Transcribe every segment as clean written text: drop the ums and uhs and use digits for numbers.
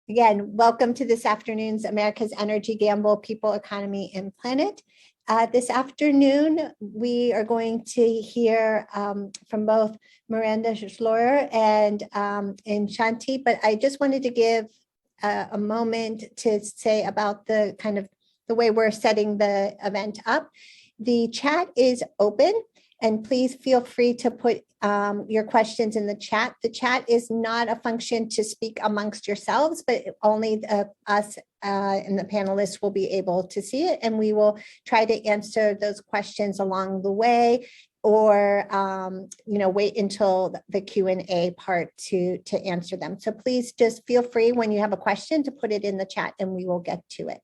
Again, welcome to this afternoon's America's Energy Gamble, People, Economy, and Planet. This afternoon, we are going to hear from both Miranda and Shanti, but I just wanted to give a moment to say about the kind of the way we're setting the event up. The chat is open, and please feel free to put your questions in the chat. The chat is not a function to speak amongst yourselves, but only us and the panelists will be able to see it, and we will try to answer those questions along the way, or wait until the Q&A part to answer them. So please just feel free when you have a question to put it in the chat, and we will get to it.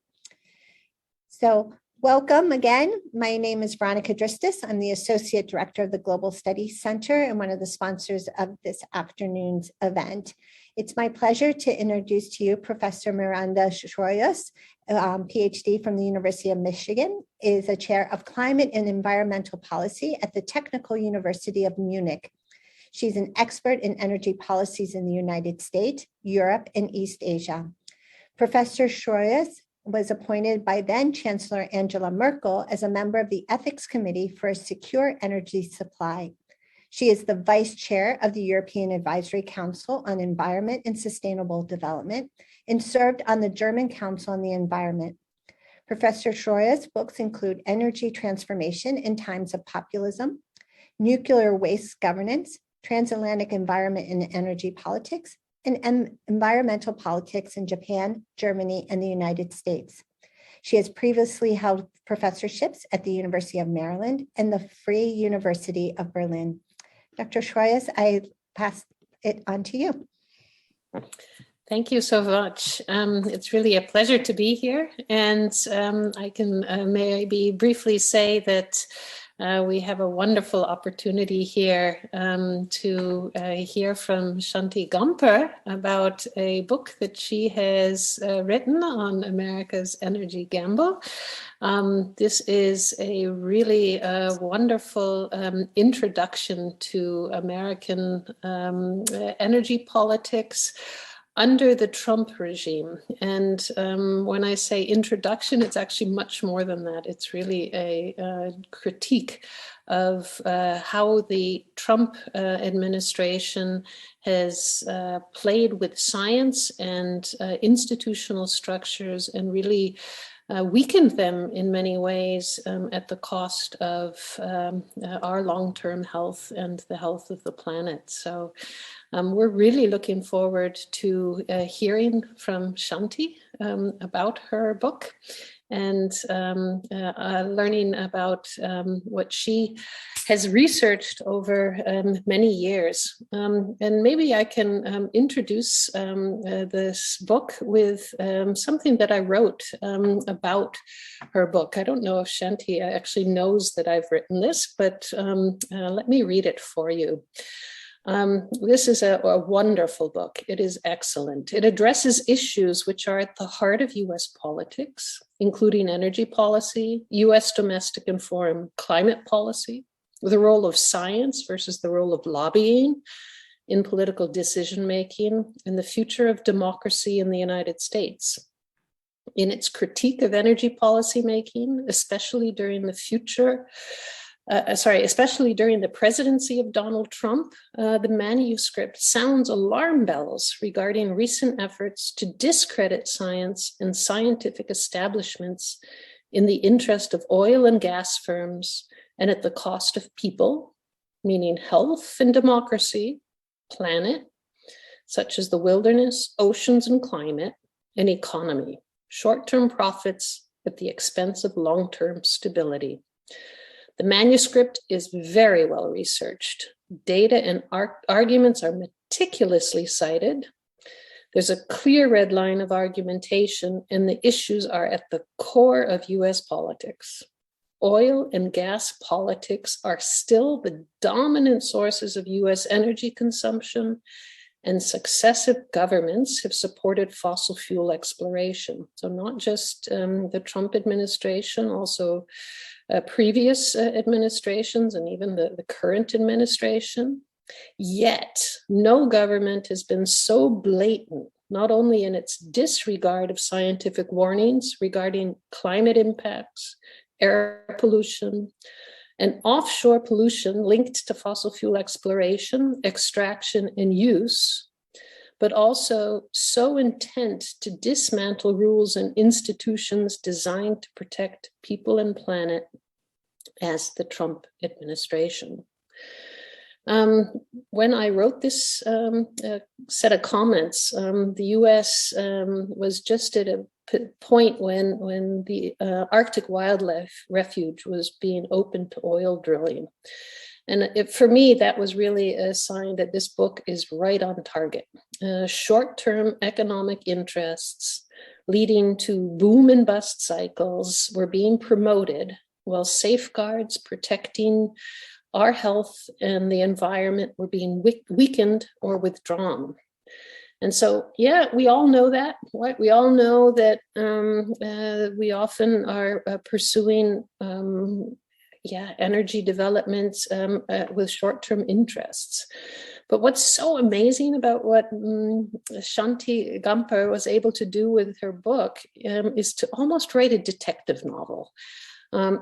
So welcome again. My name is Veronica Dristis. I'm the Associate Director of the Global Studies Center and one of the sponsors of this afternoon's event. It's my pleasure to introduce to you Professor Miranda, PhD from the University of Michigan, is a chair of climate and environmental policy at the Technical University of Munich. She's an expert in energy policies in the United States, Europe, and East Asia. Professor Schroyes was appointed by then Chancellor Angela Merkel as a member of the Ethics Committee for a Secure Energy Supply. She is the Vice Chair of the European Advisory Council on Environment and Sustainable Development and served on the German Council on the Environment. Professor Schroyes' books include Energy Transformation in Times of Populism, Nuclear Waste Governance, Transatlantic Environment and Energy Politics, and environmental politics in Japan, Germany, and the United States. She has previously held professorships at the University of Maryland and the Free University of Berlin. Dr. Schroyes, I pass it on to you. Thank you so much. It's really a pleasure to be here. And I can maybe briefly say that we have a wonderful opportunity here to hear from Shanti Gamper about a book that she has written on America's energy gamble. This is a really wonderful introduction to American energy politics under the Trump regime. And when I say introduction, it's actually much more than that. It's really a critique of how the Trump administration has played with science and institutional structures and really weakened them in many ways at the cost of our long-term health and the health of the planet. So we're really looking forward to hearing from Shanti about her book and learning about what she has researched over many years. And maybe I can introduce this book with something that I wrote about her book. I don't know if Shanti actually knows that I've written this, but let me read it for you. This is a wonderful book. It is excellent. It addresses issues which are at the heart of US politics, including energy policy, US domestic and foreign climate policy, the role of science versus the role of lobbying in political decision-making, and the future of democracy in the United States. In its critique of energy policymaking, especially during the presidency of Donald Trump, the manuscript sounds alarm bells regarding recent efforts to discredit science and scientific establishments in the interest of oil and gas firms and at the cost of people, meaning health and democracy, planet, such as the wilderness, oceans and climate, and economy, short-term profits at the expense of long-term stability. The manuscript is very well researched. Data and arguments are meticulously cited. There's a clear red line of argumentation, and the issues are at the core of US politics. Oil and gas politics are still the dominant sources of US energy consumption, and successive governments have supported fossil fuel exploration. So not just the Trump administration, also previous administrations and even the current administration. Yet no government has been so blatant not only in its disregard of scientific warnings regarding climate impacts, air pollution, and offshore pollution linked to fossil fuel exploration, extraction, and use, but also so intent to dismantle rules and institutions designed to protect people and planet as the Trump administration. When I wrote this set of comments, the US was just at a point when the Arctic Wildlife Refuge was being open to oil drilling. And for me, that was really a sign that this book is right on target. Short-term economic interests leading to boom and bust cycles were being promoted, while safeguards protecting our health and the environment were being weakened or withdrawn. And so, yeah, we all know that, right? We all know that we often are pursuing energy developments with short-term interests. But what's so amazing about what Shanti Gamper was able to do with her book is to almost write a detective novel.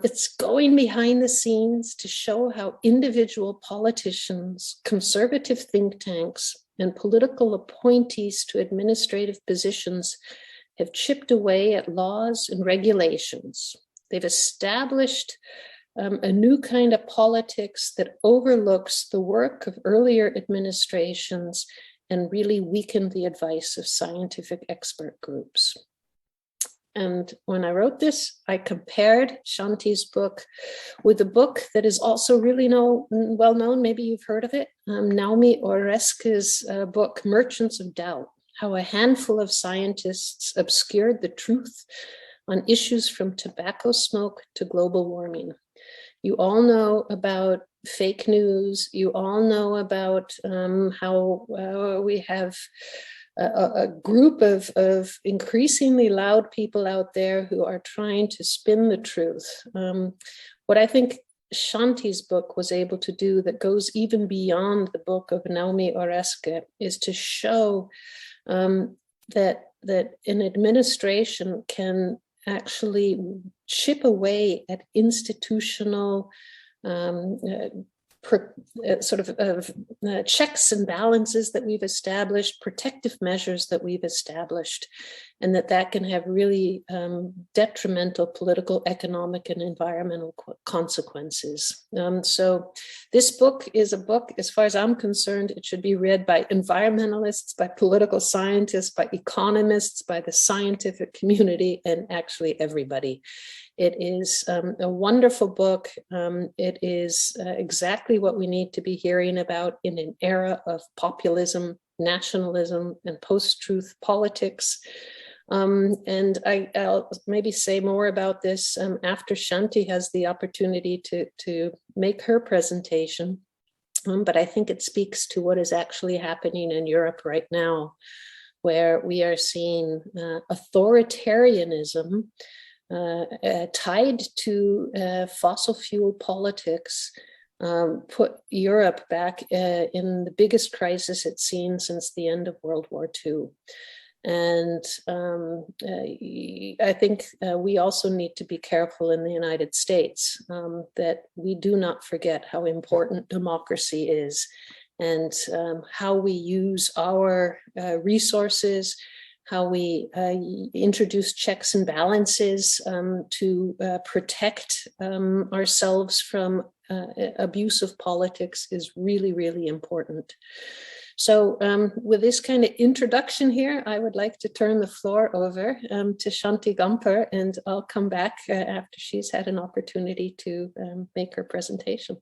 It's going behind the scenes to show how individual politicians, conservative think tanks, and political appointees to administrative positions have chipped away at laws and regulations. They've established a new kind of politics that overlooks the work of earlier administrations and really weakened the advice of scientific expert groups. And when I wrote this, I compared Shanti's book with a book that is also really well known, maybe you've heard of it, Naomi Oreskes' book, Merchants of Doubt, how a handful of scientists obscured the truth on issues from tobacco smoke to global warming. You all know about fake news. You all know about how we have a group of increasingly loud people out there who are trying to spin the truth. What I think Shanti's book was able to do that goes even beyond the book of Naomi Oreskes is to show that an administration can actually chip away at institutional checks and balances that we've established, protective measures that we've established, and that can have really detrimental political, economic, and environmental consequences. So this book is a book, as far as I'm concerned, it should be read by environmentalists, by political scientists, by economists, by the scientific community, and actually everybody. It is a wonderful book. It is exactly what we need to be hearing about in an era of populism, nationalism, and post-truth politics. And I'll maybe say more about this after Shanti has the opportunity to make her presentation. But I think it speaks to what is actually happening in Europe right now, where we are seeing authoritarianism tied to fossil fuel politics put Europe back in the biggest crisis it's seen since the end of World War II. And I think we also need to be careful in the United States that we do not forget how important democracy is and how we use our resources, how we introduce checks and balances to protect ourselves from abuse of politics is really, really important. So with this kind of introduction here, I would like to turn the floor over to Shanti Gamper, and I'll come back after she's had an opportunity to make her presentation.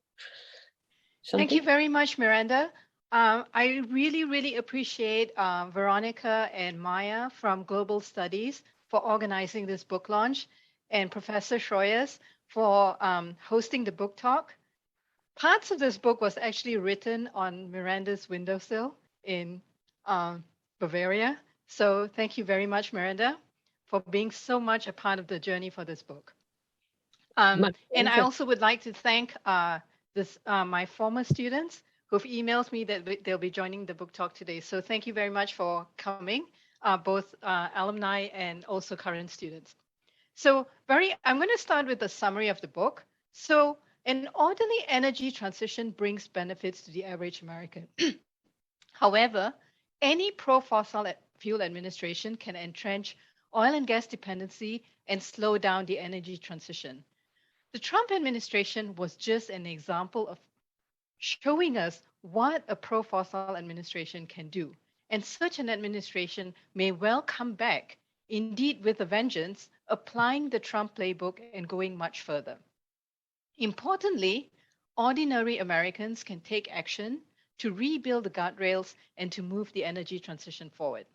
Shanti? Thank you very much, Miranda. I really, really appreciate Veronica and Maya from Global Studies for organizing this book launch, and Professor Schroyers for hosting the book talk. Parts of this book was actually written on Miranda's windowsill in Bavaria. So thank you very much, Miranda, for being so much a part of the journey for this book. And I also would like to thank my former students who've emailed me that they'll be joining the book talk today. So thank you very much for coming. both alumni and also current students. So I'm going to start with a summary of the book. So an orderly energy transition brings benefits to the average American. However, any pro-fossil fuel administration can entrench oil and gas dependency and slow down the energy transition. The Trump administration was just an example of showing us what a pro-fossil administration can do. And such an administration may well come back, indeed with a vengeance, applying the Trump playbook and going much further. Importantly, ordinary Americans can take action to rebuild the guardrails and to move the energy transition forward.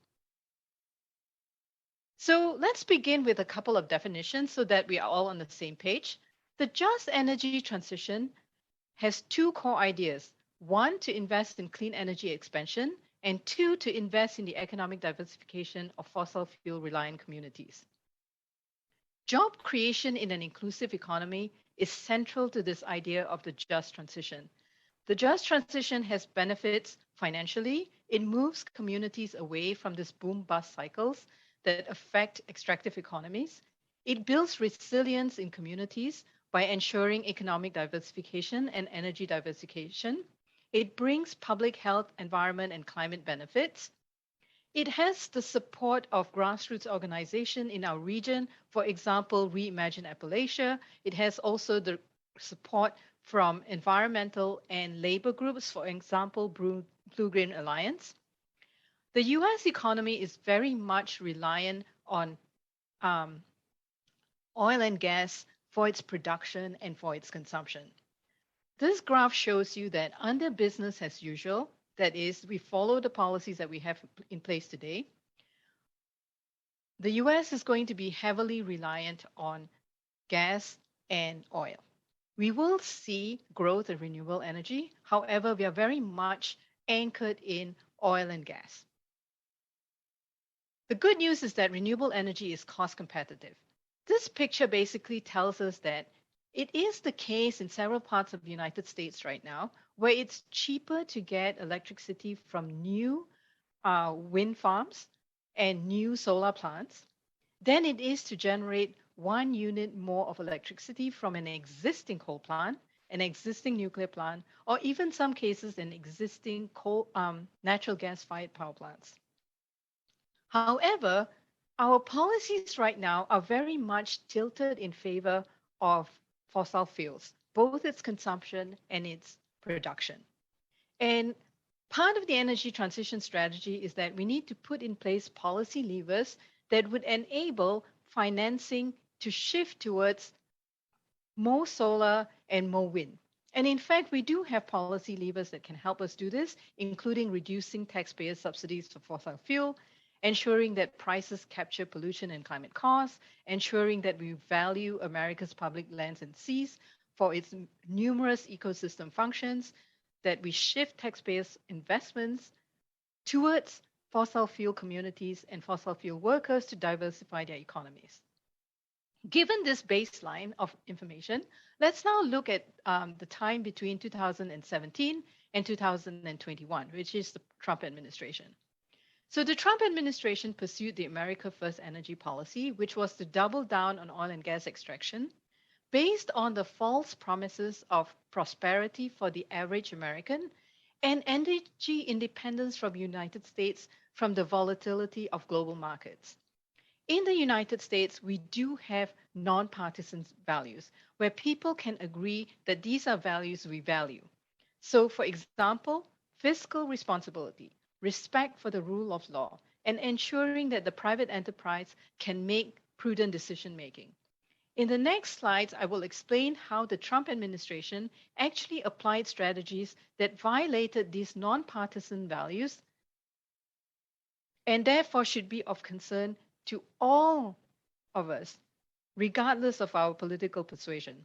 So let's begin with a couple of definitions so that we are all on the same page. The just energy transition has two core ideas. One, to invest in clean energy expansion, and two, to invest in the economic diversification of fossil fuel reliant communities. Job creation in an inclusive economy is central to this idea of the just transition. The just transition has benefits financially. It moves communities away from these boom bust cycles that affect extractive economies. It builds resilience in communities by ensuring economic diversification and energy diversification. It brings public health, environment, and climate benefits. It has the support of grassroots organization in our region, for example, Reimagine Appalachia. It has also the support from environmental and labor groups, for example, Blue-Green Alliance. The US economy is very much reliant on oil and gas for its production and for its consumption. This graph shows you that under business as usual, that is, we follow the policies that we have in place today, the US is going to be heavily reliant on gas and oil. We will see growth of renewable energy. However, we are very much anchored in oil and gas. The good news is that renewable energy is cost competitive. This picture basically tells us that it is the case in several parts of the United States right now, where it's cheaper to get electricity from new wind farms and new solar plants than it is to generate 1 unit more of electricity from an existing coal plant, an existing nuclear plant, or even some cases an existing natural gas-fired power plants. However, our policies right now are very much tilted in favor of fossil fuels, both its consumption and its production. And part of the energy transition strategy is that we need to put in place policy levers that would enable financing to shift towards more solar and more wind. And in fact, we do have policy levers that can help us do this, including reducing taxpayer subsidies for fossil fuel, ensuring that prices capture pollution and climate costs, ensuring that we value America's public lands and seas for its numerous ecosystem functions, that we shift taxpayers' investments towards fossil fuel communities and fossil fuel workers to diversify their economies. Given this baseline of information, let's now look at the time between 2017 and 2021, which is the Trump administration. So the Trump administration pursued the America First energy policy, which was to double down on oil and gas extraction based on the false promises of prosperity for the average American and energy independence from the United States from the volatility of global markets. In the United States, we do have nonpartisan values where people can agree that these are values we value. So, for example, fiscal responsibility, respect for the rule of law, and ensuring that the private enterprise can make prudent decision making. In the next slides, I will explain how the Trump administration actually applied strategies that violated these nonpartisan values and therefore should be of concern to all of us, regardless of our political persuasion.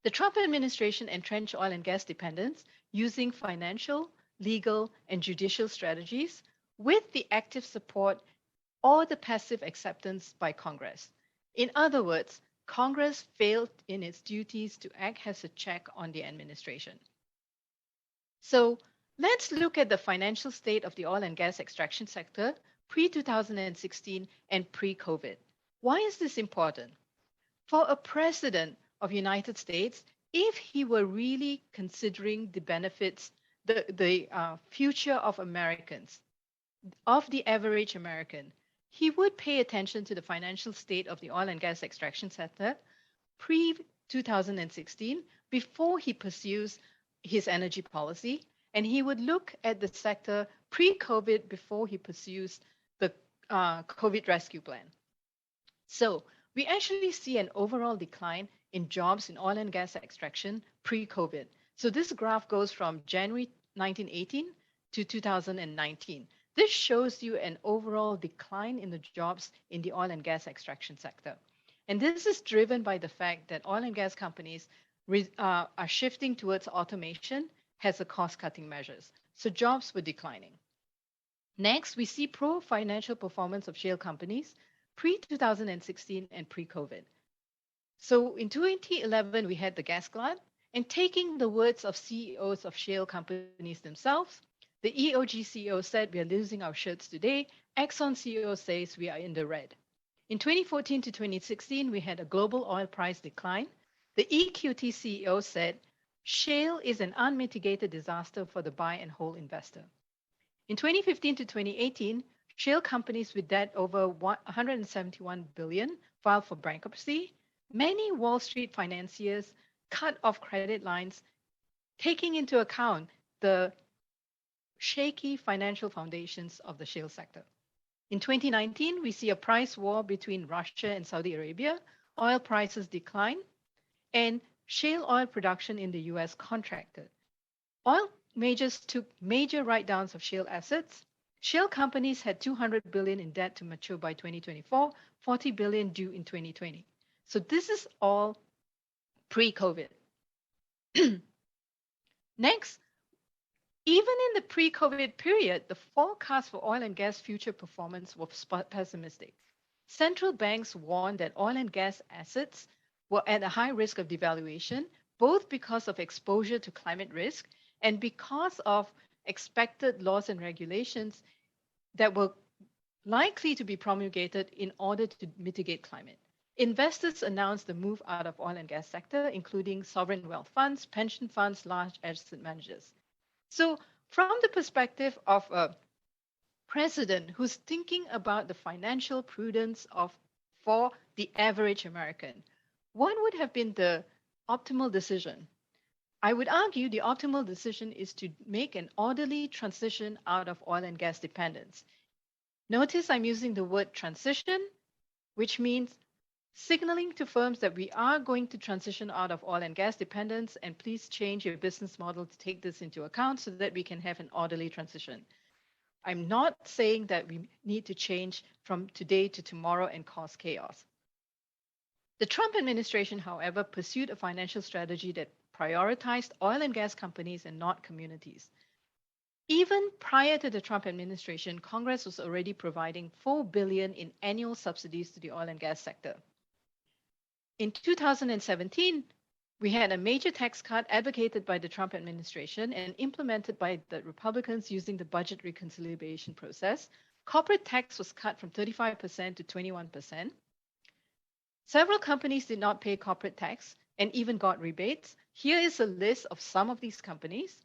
The Trump administration entrenched oil and gas dependence using financial, legal, and judicial strategies with the active support or the passive acceptance by Congress. In other words, Congress failed in its duties to act as a check on the administration. So let's look at the financial state of the oil and gas extraction sector pre-2016 and pre-COVID. Why is this important? For a president of United States, if he were really considering the benefits, the future of Americans, of the average American, he would pay attention to the financial state of the oil and gas extraction sector pre 2016 before he pursues his energy policy, and he would look at the sector pre COVID before he pursues the COVID rescue plan. So we actually see an overall decline in jobs in oil and gas extraction pre COVID. So this graph goes from January 1918 to 2019. This shows you an overall decline in the jobs in the oil and gas extraction sector. And this is driven by the fact that oil and gas companies are shifting towards automation as a cost-cutting measures. So jobs were declining. Next, we see poor financial performance of shale companies pre-2016 and pre-COVID. So in 2011, we had the gas glut, and taking the words of CEOs of shale companies themselves, the EOG CEO said, "We are losing our shirts today." Exxon CEO says we are in the red. In 2014 to 2016, we had a global oil price decline. The EQT CEO said, "Shale is an unmitigated disaster for the buy and hold investor." In 2015 to 2018, shale companies with debt over 171 billion filed for bankruptcy. Many Wall Street financiers cut off credit lines, taking into account the shaky financial foundations of the shale sector. In 2019, we see a price war between Russia and Saudi Arabia. Oil prices decline, and shale oil production in the US contracted. Oil majors took major write-downs of shale assets. Shale companies had 200 billion in debt to mature by 2024, 40 billion due in 2020. So this is all pre-COVID. Next, even in the pre-COVID period, the forecast for oil and gas future performance was pessimistic. Central banks warned that oil and gas assets were at a high risk of devaluation, both because of exposure to climate risk and because of expected laws and regulations that were likely to be promulgated in order to mitigate climate. Investors announced the move out of oil and gas sector, including sovereign wealth funds, pension funds, large asset managers. So from the perspective of a president who's thinking about the financial prudence for the average American, what would have been the optimal decision? I would argue the optimal decision is to make an orderly transition out of oil and gas dependence. Notice I'm using the word transition, which means signaling to firms that we are going to transition out of oil and gas dependence, and please change your business model to take this into account so that we can have an orderly transition. I'm not saying that we need to change from today to tomorrow and cause chaos. The Trump administration, however, pursued a financial strategy that prioritized oil and gas companies and not communities. Even prior to the Trump administration, Congress was already providing $4 billion in annual subsidies to the oil and gas sector. In 2017, we had a major tax cut advocated by the Trump administration and implemented by the Republicans using the budget reconciliation process. Corporate tax was cut from 35% to 21%. Several companies did not pay corporate tax and even got rebates. Here is a list of some of these companies.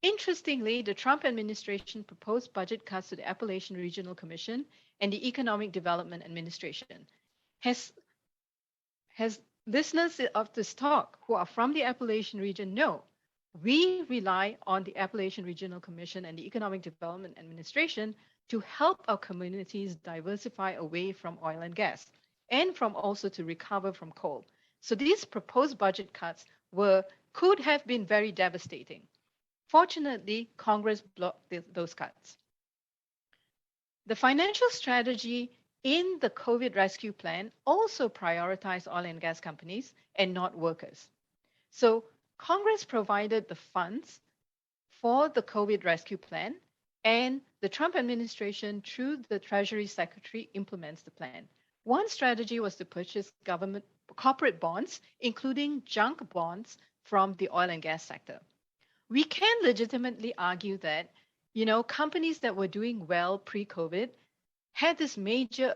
Interestingly, the Trump administration proposed budget cuts to the Appalachian Regional Commission and the Economic Development Administration. As listeners of this talk who are from the Appalachian region know, we rely on the Appalachian Regional Commission and the Economic Development Administration to help our communities diversify away from oil and gas and from also to recover from coal. So these proposed budget cuts could have been very devastating. Fortunately, Congress blocked those cuts. The financial strategy in the COVID rescue plan also prioritized oil and gas companies and not workers. So Congress provided the funds for the COVID rescue plan, and the Trump administration, through the Treasury Secretary, implements the plan. One strategy was to purchase government corporate bonds, including junk bonds from the oil and gas sector. We can legitimately argue that, companies that were doing well pre-COVID had this major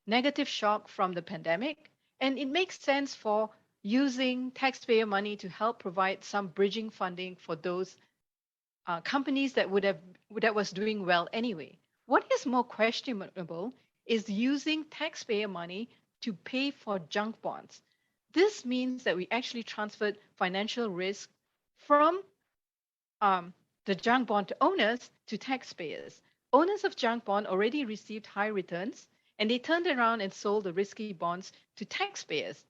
negative shock from the pandemic, and it makes sense for using taxpayer money to help provide some bridging funding for those companies that was doing well anyway. What is more questionable is using taxpayer money to pay for junk bonds. This means that we actually transferred financial risk from the junk bond owners to taxpayers. Owners of junk bond already received high returns, and they turned around and sold the risky bonds to taxpayers.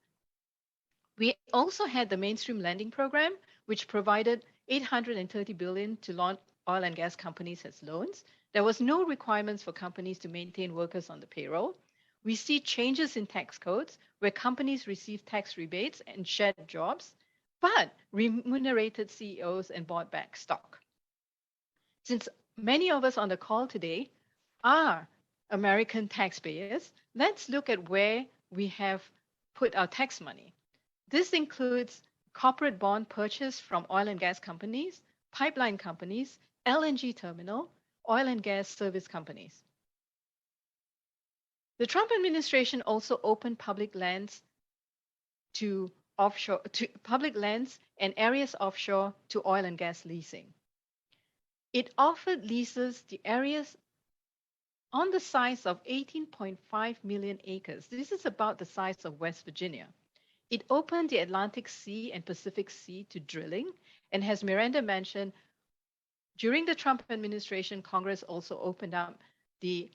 We also had the mainstream lending program, which provided 830 billion to launch oil and gas companies as loans. There was no requirements for companies to maintain workers on the payroll. We see changes in tax codes where companies receive tax rebates and shared jobs, but remunerated CEOs and bought back stock. Since many of us on the call today are American taxpayers, let's look at where we have put our tax money. This includes corporate bond purchase from oil and gas companies, pipeline companies, LNG terminal, oil and gas service companies. The Trump administration also opened public lands to public lands and areas offshore to oil and gas leasing. It offered leases to areas on the size of 18.5 million acres. This is about the size of West Virginia. It opened the Atlantic Sea and Pacific Sea to drilling. And as Miranda mentioned, during the Trump administration, Congress also opened up the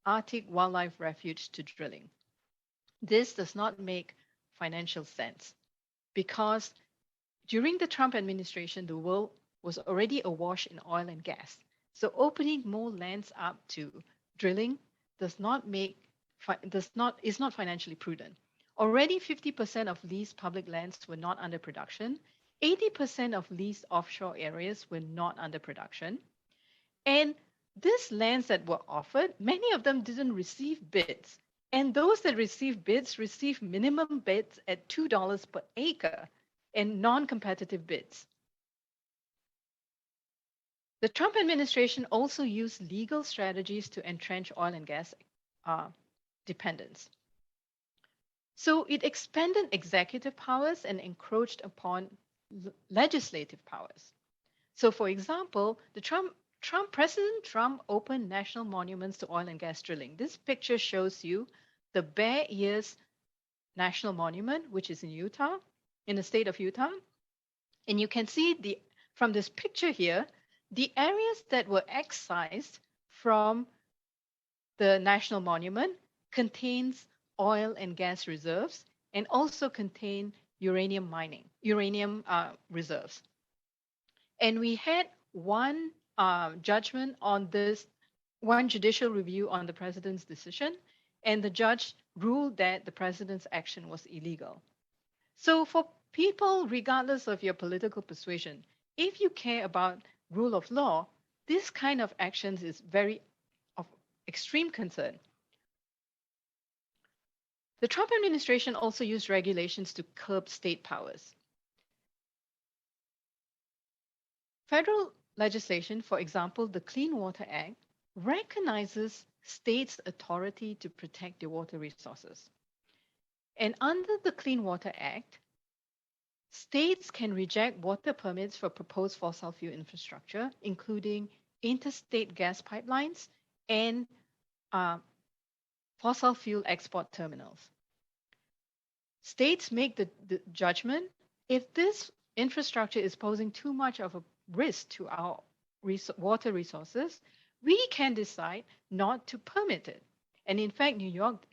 Arctic Wildlife Refuge to drilling. This does not make financial sense because during the Trump administration, the world was already awash in oil and gas. So opening more lands up to drilling is not financially prudent. Already 50% of leased public lands were not under production. 80% of leased offshore areas were not under production. And these lands that were offered, many of them didn't receive bids. And those that received bids received minimum bids at $2 per acre and non-competitive bids. The Trump administration also used legal strategies to entrench oil and gas dependence. So it expanded executive powers and encroached upon legislative powers. So for example, President Trump opened national monuments to oil and gas drilling. This picture shows you the Bear Ears National Monument, which is in Utah, in the state of Utah. And you can see from this picture here, the areas that were excised from the national monument contains oil and gas reserves and also contain uranium reserves. And we had one judgment on this, one judicial review on the president's decision, and the judge ruled that the president's action was illegal. So for people, regardless of your political persuasion, if you care about rule of law, this kind of actions is very of extreme concern. The Trump administration also used regulations to curb state powers. Federal legislation, for example, the Clean Water Act, recognizes states' authority to protect their water resources. And under the Clean Water Act, states can reject water permits for proposed fossil fuel infrastructure, including interstate gas pipelines and fossil fuel export terminals. States make the judgment if this infrastructure is posing too much of a risk to our water resources, we can decide not to permit it. And in fact, New York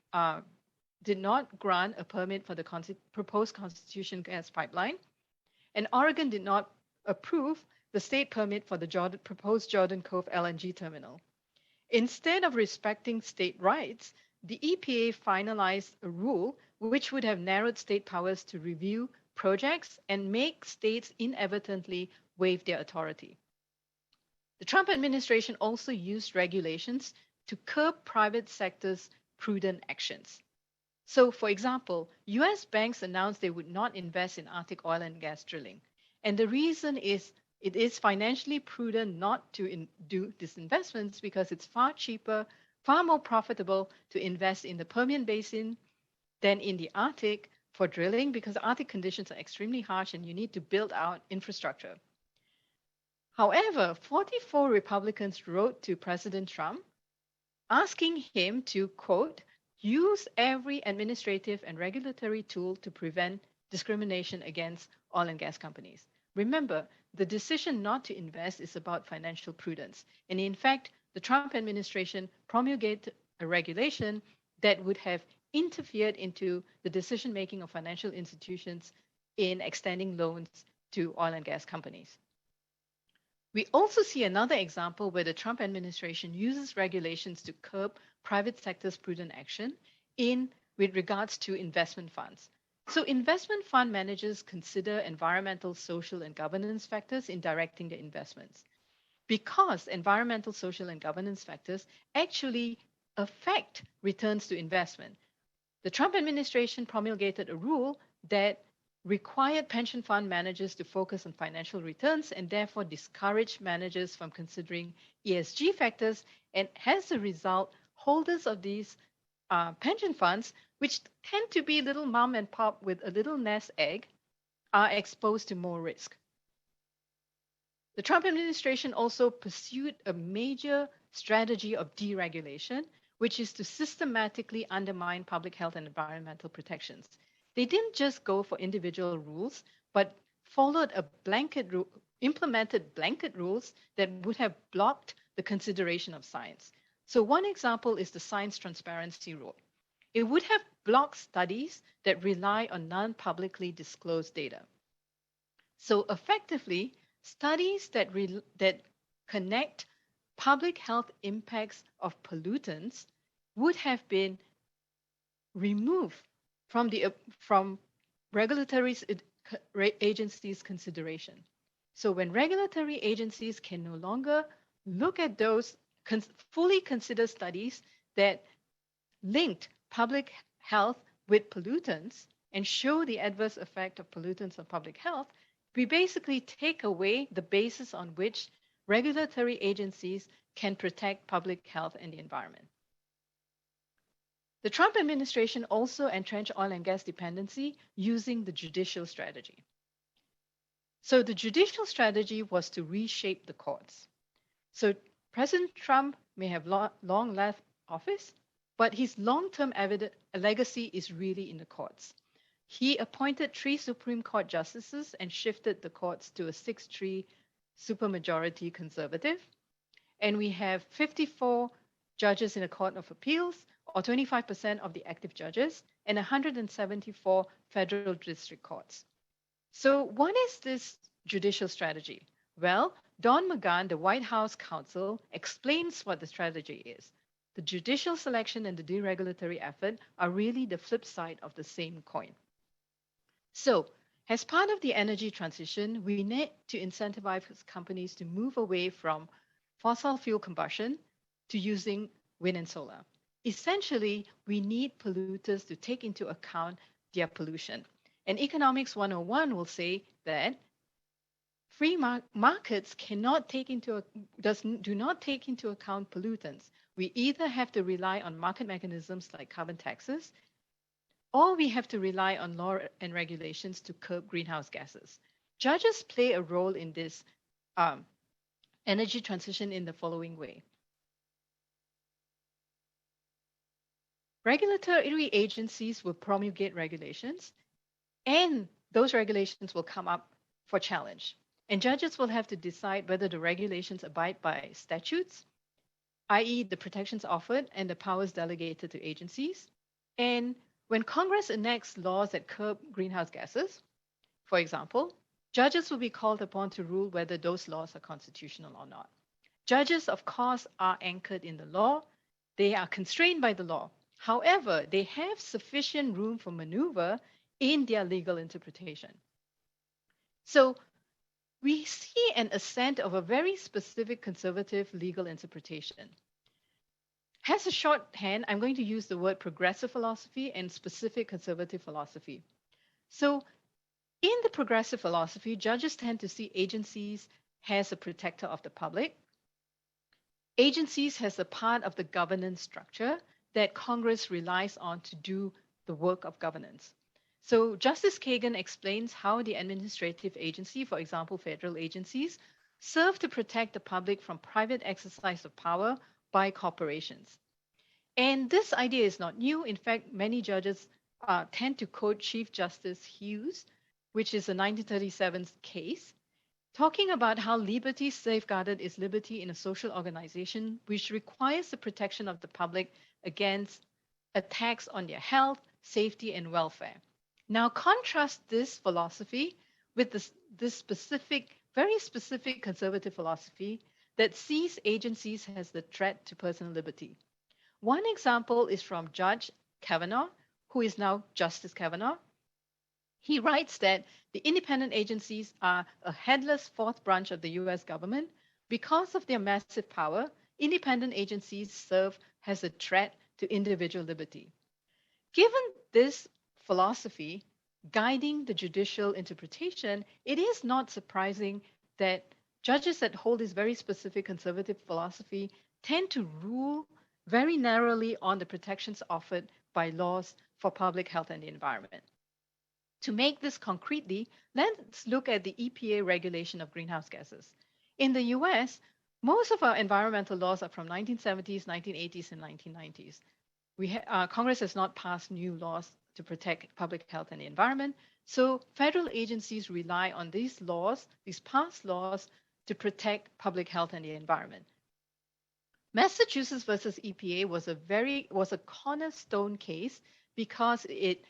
did not grant a permit for the proposed Constitution gas pipeline, and Oregon did not approve the state permit for the proposed Jordan Cove LNG terminal. Instead of respecting state rights, the EPA finalized a rule which would have narrowed state powers to review projects and make states inadvertently waive their authority. The Trump administration also used regulations to curb private sector's prudent actions. So, for example, US banks announced they would not invest in Arctic oil and gas drilling. And the reason is it is financially prudent not to do these investments because it's far cheaper far more profitable to invest in the Permian Basin than in the Arctic for drilling because Arctic conditions are extremely harsh and you need to build out infrastructure. However, 44 Republicans wrote to President Trump asking him to, quote, use every administrative and regulatory tool to prevent discrimination against oil and gas companies. Remember, the decision not to invest is about financial prudence. And in fact, the Trump administration promulgated a regulation that would have interfered into the decision making of financial institutions in extending loans to oil and gas companies. We also see another example where the Trump administration uses regulations to curb private sector's prudent action with regards to investment funds. So investment fund managers consider environmental, social, and governance factors in directing their investments. Because environmental, social, and governance factors actually affect returns to investment, the Trump administration promulgated a rule that required pension fund managers to focus on financial returns and therefore discourage managers from considering ESG factors. And as a result, holders of these pension funds, which tend to be little mom and pop with a little nest egg, are exposed to more risk. The Trump administration also pursued a major strategy of deregulation, which is to systematically undermine public health and environmental protections. They didn't just go for individual rules, but followed implemented blanket rules that would have blocked the consideration of science. So one example is the science transparency rule. It would have blocked studies that rely on non-publicly disclosed data. So effectively, studies that connect public health impacts of pollutants would have been removed from regulatory agencies' consideration. So when regulatory agencies can no longer look at those, fully consider studies that linked public health with pollutants and show the adverse effect of pollutants on public health, we basically take away the basis on which regulatory agencies can protect public health and the environment. The Trump administration also entrenched oil and gas dependency using the judicial strategy. So the judicial strategy was to reshape the courts. So President Trump may have long left office, but his long-term legacy is really in the courts. He appointed 3 Supreme Court justices and shifted the courts to a 6-3 supermajority conservative. And we have 54 judges in the Court of Appeals, or 25% of the active judges, and 174 federal district courts. So what is this judicial strategy? Well, Don McGahn, the White House counsel, explains what the strategy is. The judicial selection and the deregulatory effort are really the flip side of the same coin. So, as part of the energy transition, we need to incentivize companies to move away from fossil fuel combustion to using wind and solar. Essentially, we need polluters to take into account their pollution. And Economics 101 will say that free markets do not take into account pollutants. We either have to rely on market mechanisms like carbon taxes, or we have to rely on law and regulations to curb greenhouse gases. Judges play a role in this energy transition in the following way. Regulatory agencies will promulgate regulations, and those regulations will come up for challenge. And judges will have to decide whether the regulations abide by statutes, i.e. the protections offered and the powers delegated to agencies. And when Congress enacts laws that curb greenhouse gases, for example, judges will be called upon to rule whether those laws are constitutional or not. Judges, of course, are anchored in the law. They are constrained by the law. However, they have sufficient room for maneuver in their legal interpretation. So we see an ascent of a very specific conservative legal interpretation. As a shorthand, I'm going to use the word progressive philosophy and specific conservative philosophy. So in the progressive philosophy, judges tend to see agencies as a protector of the public. Agencies has a part of the governance structure that Congress relies on to do the work of governance. So Justice Kagan explains how the administrative agency, for example, federal agencies, serve to protect the public from private exercise of power by corporations. And this idea is not new. In fact, many judges tend to quote Chief Justice Hughes, which is a 1937 case, talking about how liberty safeguarded is liberty in a social organization, which requires the protection of the public against attacks on their health, safety, and welfare. Now, contrast this philosophy with this specific, very specific conservative philosophy that sees agencies as the threat to personal liberty. One example is from Judge Kavanaugh, who is now Justice Kavanaugh. He writes that the independent agencies are a headless fourth branch of the US government. Because of their massive power, independent agencies serve as a threat to individual liberty. Given this philosophy guiding the judicial interpretation, it is not surprising that judges that hold this very specific conservative philosophy tend to rule very narrowly on the protections offered by laws for public health and the environment. To make this concretely, let's look at the EPA regulation of greenhouse gases. In the US, most of our environmental laws are from 1970s, 1980s, and 1990s. Congress has not passed new laws to protect public health and the environment, so federal agencies rely on these laws, these past laws, to protect public health and the environment. Massachusetts versus EPA was a cornerstone case because it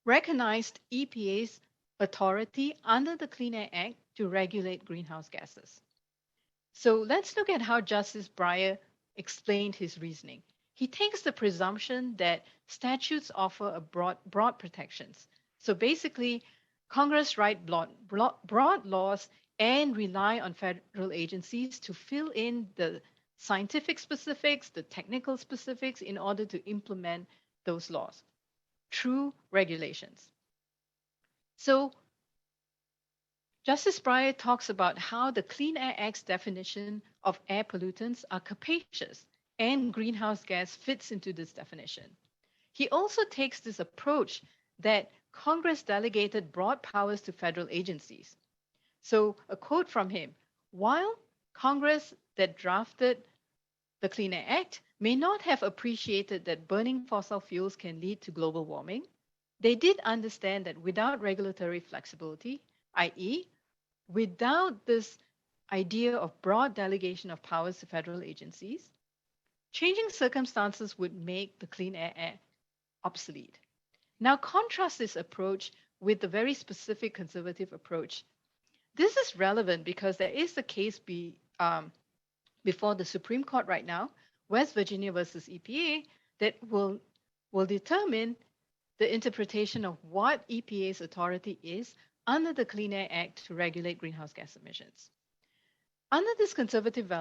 recognized EPA's authority under the Clean Air Act to regulate greenhouse gases. So let's look at how Justice Breyer explained his reasoning. He takes the presumption that statutes offer a broad protections. So basically, Congress write broad laws and rely on federal agencies to fill in the scientific specifics, the technical specifics in order to implement those laws through regulations. So Justice Breyer talks about how the Clean Air Act's definition of air pollutants are capacious and greenhouse gas fits into this definition. He also takes this approach that Congress delegated broad powers to federal agencies. So a quote from him, while Congress that drafted the Clean Air Act may not have appreciated that burning fossil fuels can lead to global warming, they did understand that without regulatory flexibility, i.e., without this idea of broad delegation of powers to federal agencies, changing circumstances would make the Clean Air Act obsolete. Now contrast this approach with the very specific conservative approach. This is relevant because there is a case before the Supreme Court right now, West Virginia versus EPA, that will determine the interpretation of what EPA's authority is under the Clean Air Act to regulate greenhouse gas emissions. Under this conservative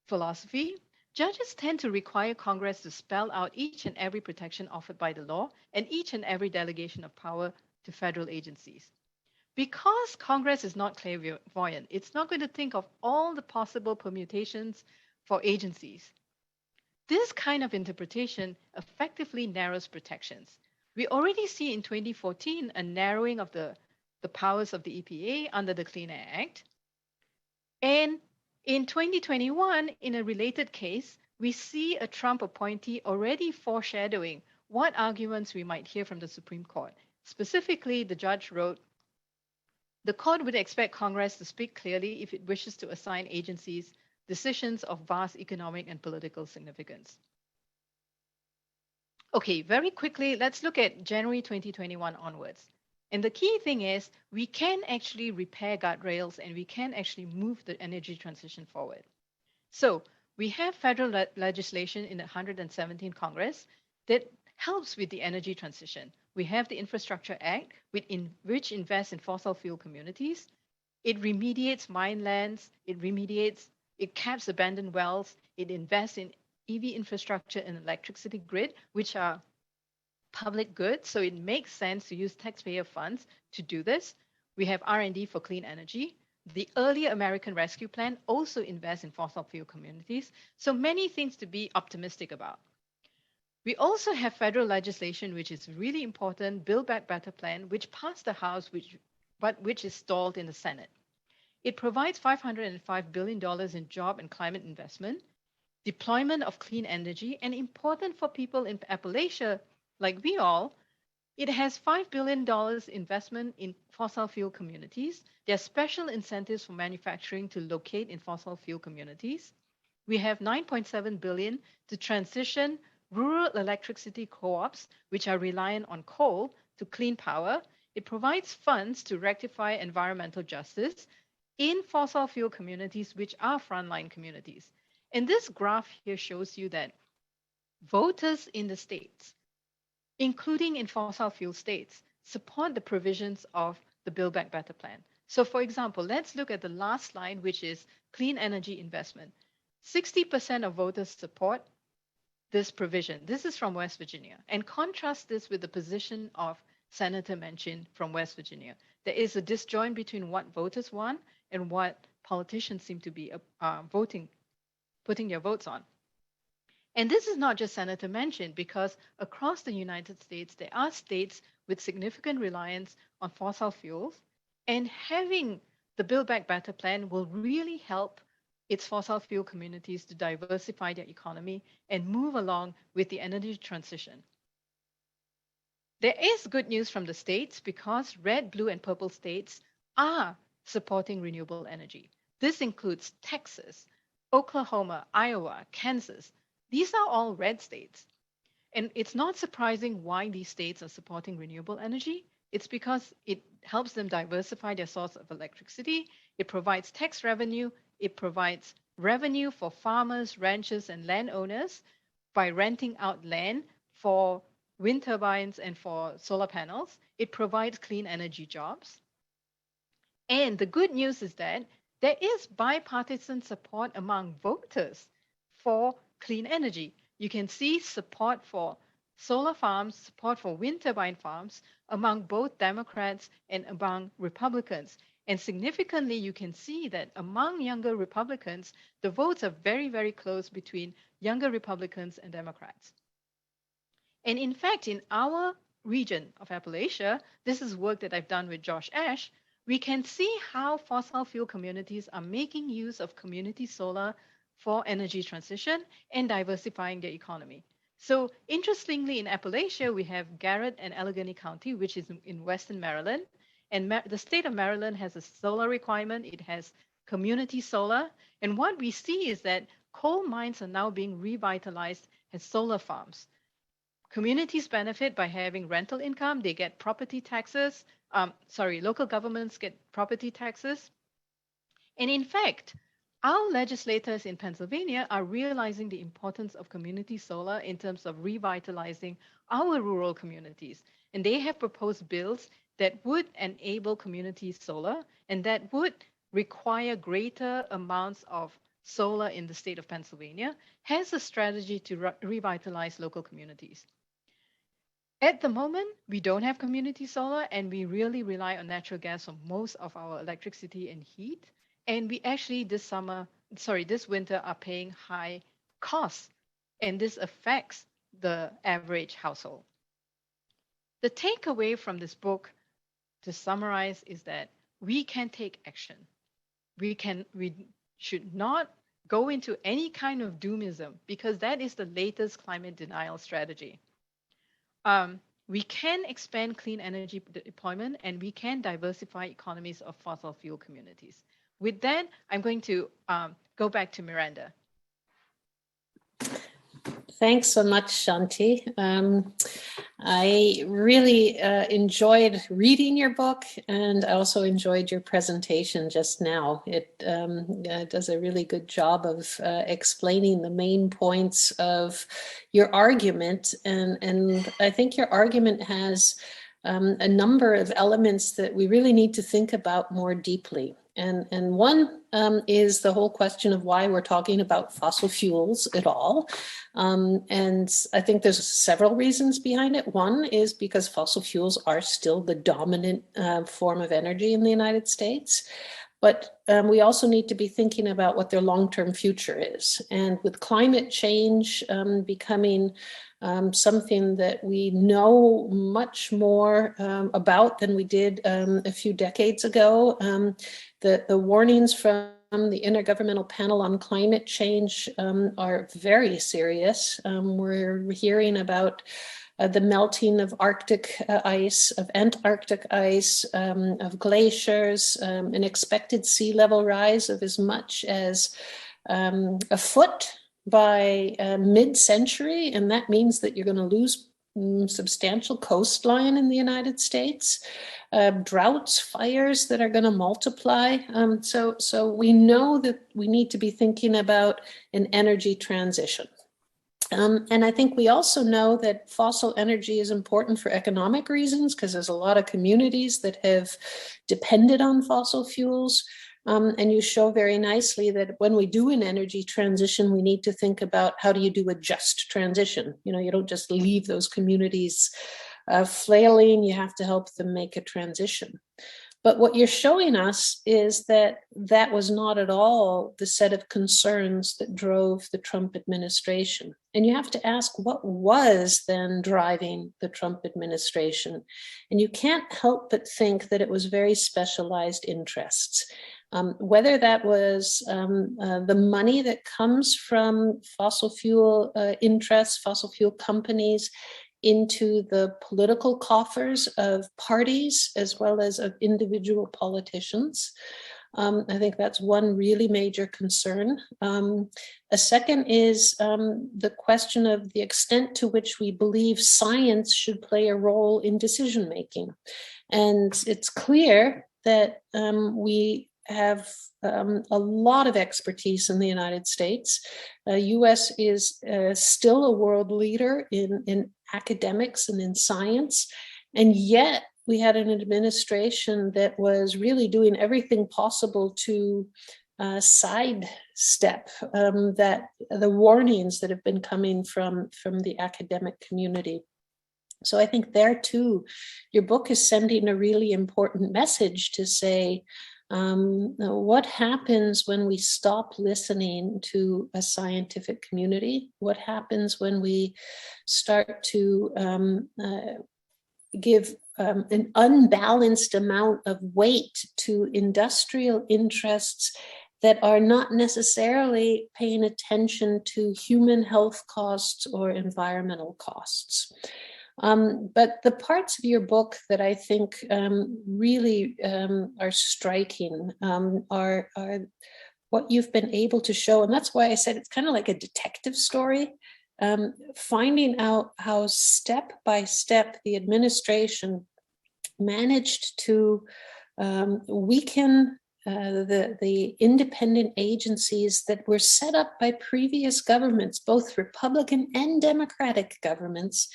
philosophy, judges tend to require Congress to spell out each and every protection offered by the law and each and every delegation of power to federal agencies. Because Congress is not clairvoyant, it's not going to think of all the possible permutations for agencies. This kind of interpretation effectively narrows protections. We already see in 2014 a narrowing of the powers of the EPA under the Clean Air Act. And in 2021, in a related case, we see a Trump appointee already foreshadowing what arguments we might hear from the Supreme Court. Specifically, the judge wrote, the court would expect Congress to speak clearly if it wishes to assign agencies decisions of vast economic and political significance. Okay, very quickly, let's look at January 2021 onwards. And the key thing is we can actually repair guardrails and we can actually move the energy transition forward. So we have federal legislation in the 117th Congress that helps with the energy transition. We have the Infrastructure Act, which invests in fossil fuel communities. It remediates mine lands, it caps abandoned wells, it invests in EV infrastructure and electricity grid, which are public goods, so it makes sense to use taxpayer funds to do this. We have R&D for clean energy. The earlier American Rescue Plan also invests in fossil fuel communities. So many things to be optimistic about. We also have federal legislation, which is really important, Build Back Better plan, which passed the House, but which is stalled in the Senate. It provides $505 billion in job and climate investment, deployment of clean energy, and important for people in Appalachia, like we all, it has $5 billion investment in fossil fuel communities. There are special incentives for manufacturing to locate in fossil fuel communities. We have $9.7 billion to transition rural electricity co-ops, which are reliant on coal, to clean power. It provides funds to rectify environmental justice in fossil fuel communities, which are frontline communities. And this graph here shows you that voters in the states, including in fossil fuel states, support the provisions of the Build Back Better plan. So for example, let's look at the last slide, which is clean energy investment. 60% of voters support this provision. This is from West Virginia. And contrast this with the position of Senator Manchin from West Virginia. There is a disjoint between what voters want and what politicians seem to be putting their votes on. And this is not just Senator Manchin, because across the United States, there are states with significant reliance on fossil fuels, and having the Build Back Better plan will really help its fossil fuel communities to diversify their economy and move along with the energy transition. There is good news from the states because red, blue, and purple states are supporting renewable energy. This includes Texas, Oklahoma, Iowa, Kansas. These are all red states. And it's not surprising why these states are supporting renewable energy. It's because it helps them diversify their source of electricity. It provides tax revenue. It provides revenue for farmers, ranchers, and landowners by renting out land for wind turbines and for solar panels. It provides clean energy jobs. And the good news is that there is bipartisan support among voters for clean energy. You can see support for solar farms, support for wind turbine farms among both Democrats and among Republicans. And significantly, you can see that among younger Republicans, the votes are very, very close between younger Republicans and Democrats. And in fact, in our region of Appalachia, this is work that I've done with Josh Ash, we can see how fossil fuel communities are making use of community solar for energy transition and diversifying their economy. So interestingly, in Appalachia, we have Garrett and Allegheny County, which is in Western Maryland. And the state of Maryland has a solar requirement. It has community solar. And what we see is that coal mines are now being revitalized as solar farms. Communities benefit by having rental income. They get property taxes. Local governments get property taxes. And in fact, our legislators in Pennsylvania are realizing the importance of community solar in terms of revitalizing our rural communities. And they have proposed bills that would enable community solar and that would require greater amounts of solar in the state of Pennsylvania, has a strategy to revitalize local communities. At the moment, we don't have community solar and we really rely on natural gas for most of our electricity and heat. And we actually this winter are paying high costs, and this affects the average household. The takeaway from this book, to summarize, is that we can take action. We should not go into any kind of doomism because that is the latest climate denial strategy. We can expand clean energy deployment and we can diversify economies of fossil fuel communities. With that, I'm going to go back to Miranda. Thanks so much, Shanti. I really enjoyed reading your book, and I also enjoyed your presentation just now. It does a really good job of explaining the main points of your argument, and I think your argument has a number of elements that we really need to think about more deeply. And one is the whole question of why we're talking about fossil fuels at all. And I think there's several reasons behind it. One is because fossil fuels are still the dominant form of energy in the United States. But we also need to be thinking about what their long-term future is. And with climate change becoming something that we know much more about than we did a few decades ago, the warnings from the Intergovernmental Panel on Climate Change are very serious. We're hearing about the melting of Arctic ice, of Antarctic ice, of glaciers, an expected sea level rise of as much as a foot by mid-century, and that means that you're going to lose substantial coastline in the United States, droughts, fires that are going to multiply. So we know that we need to be thinking about an energy transition. And I think we also know that fossil energy is important for economic reasons, because there's a lot of communities that have depended on fossil fuels. And you show very nicely that when we do an energy transition, we need to think about how do you do a just transition. You know, you don't just leave those communities flailing, you have to help them make a transition. But what you're showing us is that that was not at all the set of concerns that drove the Trump administration. And you have to ask, what was then driving the Trump administration? And you can't help but think that it was very specialized interests. Whether that was the money that comes from fossil fuel interests, fossil fuel companies, into the political coffers of parties as well as of individual politicians. I think that's one really major concern. A second is the question of the extent to which we believe science should play a role in decision making. And it's clear that we have a lot of expertise in the United States. US is still a world leader in academics and in science, and yet we had an administration that was really doing everything possible to sidestep that the warnings that have been coming from the academic community. So I think there too, your book is sending a really important message to say, what happens when we stop listening to a scientific community? What happens when we start to give an unbalanced amount of weight to industrial interests that are not necessarily paying attention to human health costs or environmental costs? But the parts of your book that I think really are striking are what you've been able to show. And that's why I said it's kind of like a detective story, finding out how step by step the administration managed to weaken the independent agencies that were set up by previous governments, both Republican and Democratic governments,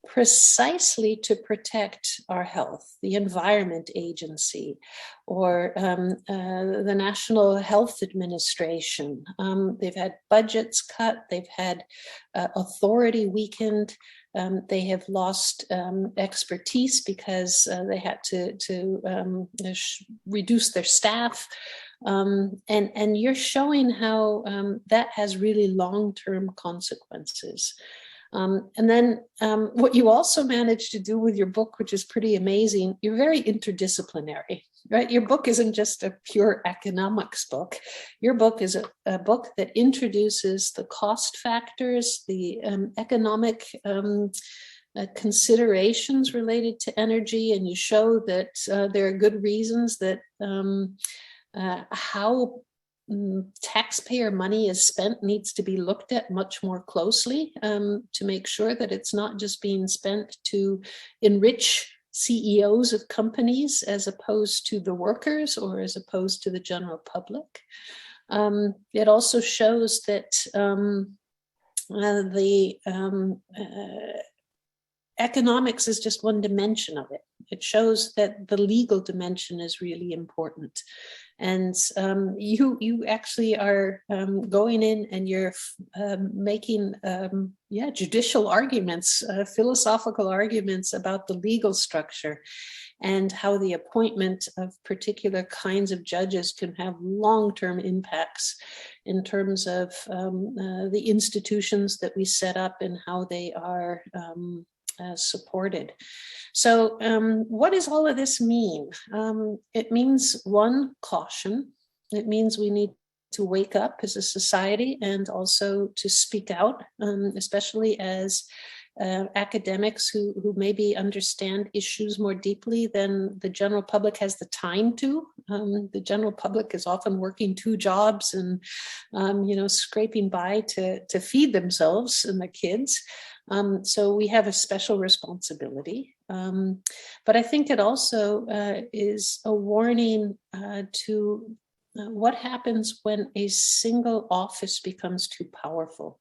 precisely to protect our health. The Environment Agency or the National Health Administration. They've had budgets cut, they've had authority weakened, they have lost expertise because they had to reduce their staff. And you're showing how that has really long-term consequences. And then what you also managed to do with your book, which is pretty amazing, you're very interdisciplinary, right? Your book isn't just a pure economics book. Your book is a book that introduces the cost factors, the economic considerations related to energy, and you show that there are good reasons that how taxpayer money is spent needs to be looked at much more closely to make sure that it's not just being spent to enrich CEOs of companies as opposed to the workers or as opposed to the general public. It also shows that the economics is just one dimension of it. It shows that the legal dimension is really important. And you actually are going in and you're making judicial arguments, philosophical arguments about the legal structure. and how the appointment of particular kinds of judges can have long-term impacts in terms of the institutions that we set up and how they are supported. So what does all of this mean? It means, one, caution. It means we need to wake up as a society and also to speak out, especially as academics who maybe understand issues more deeply than the general public has the time to. The general public is often working 2 jobs and, scraping by to feed themselves and their kids. So we have a special responsibility. But I think it also is a warning to what happens when a single office becomes too powerful.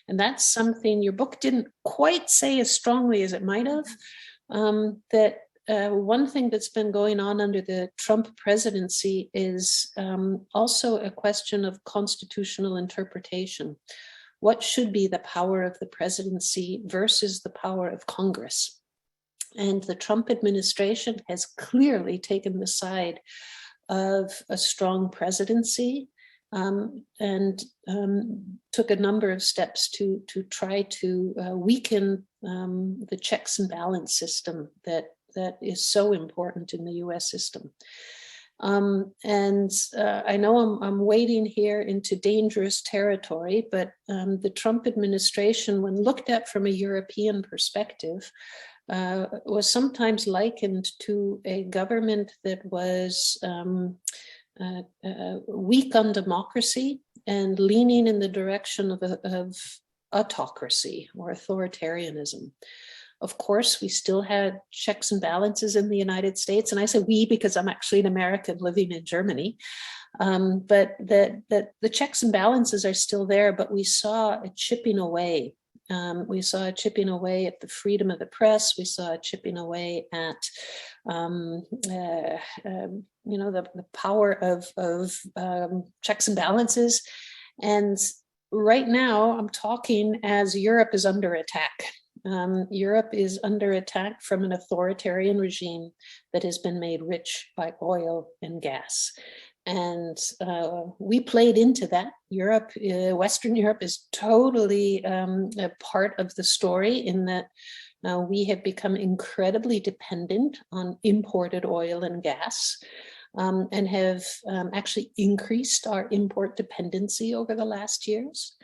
And that's something your book didn't quite say as strongly as it might have. That one thing that's been going on under the Trump presidency is also a question of constitutional interpretation. What should be the power of the presidency versus the power of Congress? And the Trump administration has clearly taken the side of a strong presidency and took a number of steps to try to weaken the checks and balance system that is so important in the US system. I know I'm wading here into dangerous territory, but the Trump administration, when looked at from a European perspective, was sometimes likened to a government that was weak on democracy and leaning in the direction of autocracy or authoritarianism. Of course, we still had checks and balances in the United States. And I say we because I'm actually an American living in Germany. But the checks and balances are still there, but we saw a chipping away. We saw a chipping away at the freedom of the press. We saw a chipping away at the power of checks and balances. And right now, I'm talking as Europe is under attack. Europe is under attack from an authoritarian regime that has been made rich by oil and gas. And we played into that. Europe, Western Europe is totally a part of the story in that we have become incredibly dependent on imported oil and gas and have actually increased our import dependency over the last years.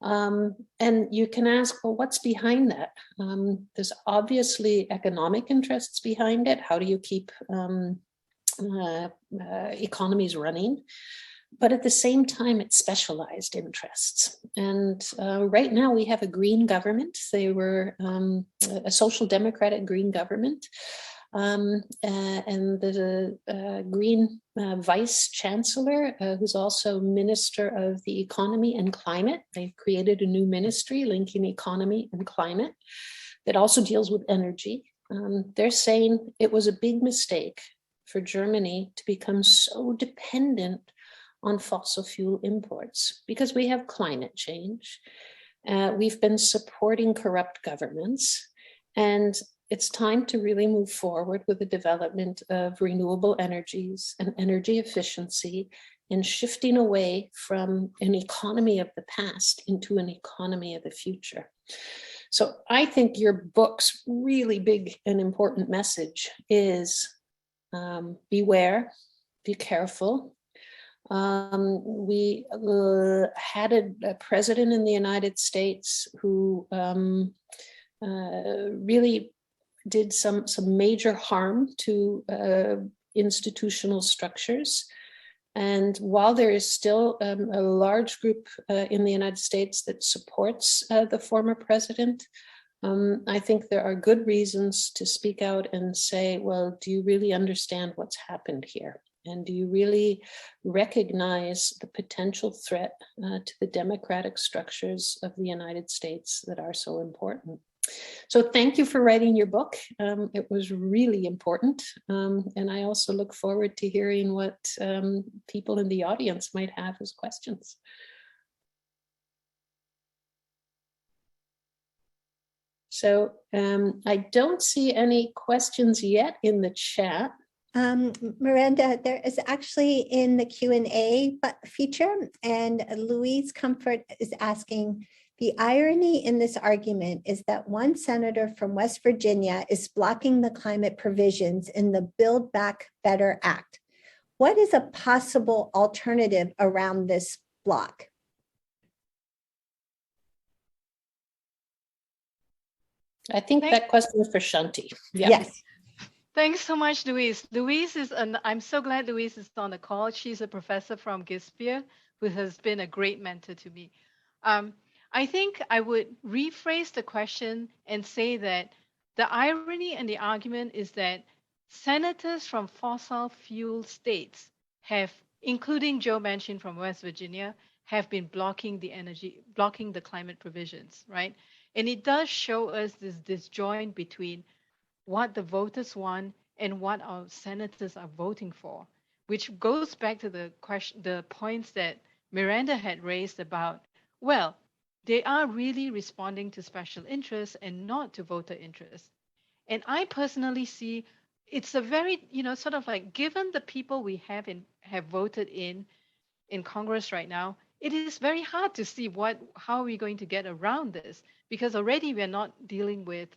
And you can ask, well, what's behind that? There's obviously economic interests behind it. How do you keep economies running? But at the same time, it's specialized interests. And right now we have a green government. They were a social democratic green government. And there's a green vice chancellor who's also minister of the economy and climate. They've created a new ministry linking economy and climate that also deals with energy. They're saying it was a big mistake for Germany to become so dependent on fossil fuel imports because we have climate change. We've been supporting corrupt governments, and it's time to really move forward with the development of renewable energies and energy efficiency and shifting away from an economy of the past into an economy of the future. So I think your book's really big and important message is beware, be careful. We had a president in the United States who really did some major harm to institutional structures. And while there is still a large group in the United States that supports the former president, I think there are good reasons to speak out and say, well, do you really understand what's happened here? And do you really recognize the potential threat to the democratic structures of the United States that are so important? So thank you for writing your book. It was really important. And I also look forward to hearing what people in the audience might have as questions. So I don't see any questions yet in the chat. Miranda, there is actually in the Q&A feature, and Louise Comfort is asking, the irony in this argument is that one senator from West Virginia is blocking the climate provisions in the Build Back Better Act. What is a possible alternative around this block? I think that question is for Shanti. Yeah. Yes. Thanks so much, Louise. I'm so glad Louise is on the call. She's a professor from Gispear who has been a great mentor to me. I think I would rephrase the question and say that the irony and the argument is that senators from fossil fuel states have, including Joe Manchin from West Virginia, have been blocking the climate provisions, right? And it does show us this disjoint between what the voters want and what our senators are voting for, which goes back to the points that Miranda had raised about, well, they are really responding to special interests and not to voter interests. And I personally see it's a very, sort of like, given the people we have voted in Congress right now, it is very hard to see how we're going to get around this, because already we're not dealing with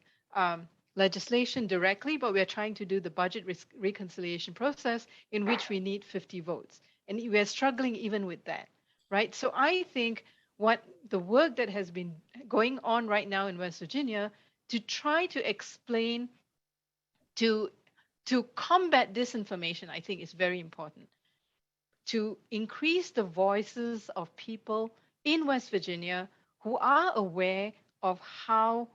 legislation directly, but we're trying to do the budget reconciliation process in which we need 50 votes. And we're struggling even with that, right? So I think what the work that has been going on right now in West Virginia to try to explain, to combat disinformation, I think is very important. To increase the voices of people in West Virginia who are aware of how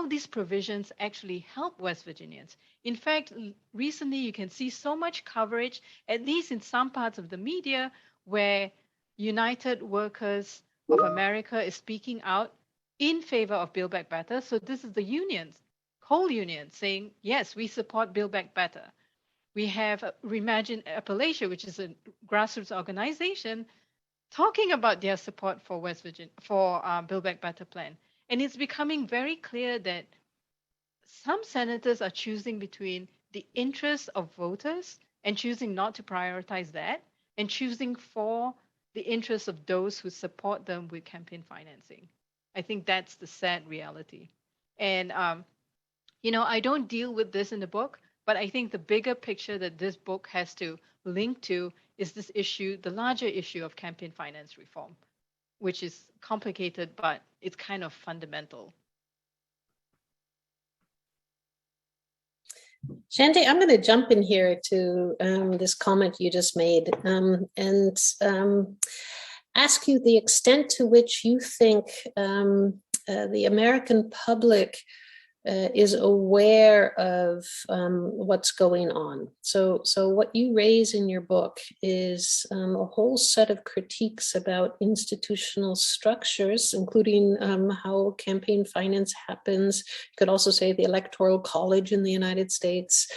these provisions actually help West Virginians. In fact, recently you can see so much coverage, at least in some parts of the media, where United Workers of America is speaking out in favor of Build Back Better. So this is the unions, coal unions, saying, yes, we support Build Back Better. We have Reimagine Appalachia, which is a grassroots organization, talking about their support for West Virginia, for Build Back Better plan. And it's becoming very clear that some senators are choosing between the interests of voters and choosing not to prioritize that, and choosing for the interests of those who support them with campaign financing. I think that's the sad reality. And, I don't deal with this in the book, but I think the bigger picture that this book has to link to is this issue, the larger issue of campaign finance reform, which is complicated, but it's kind of fundamental. Shanti, I'm going to jump in here to this comment you just made and ask you the extent to which you think the American public is aware of what's going on. So what you raise in your book is a whole set of critiques about institutional structures, including how campaign finance happens. You could also say the Electoral College in the United States.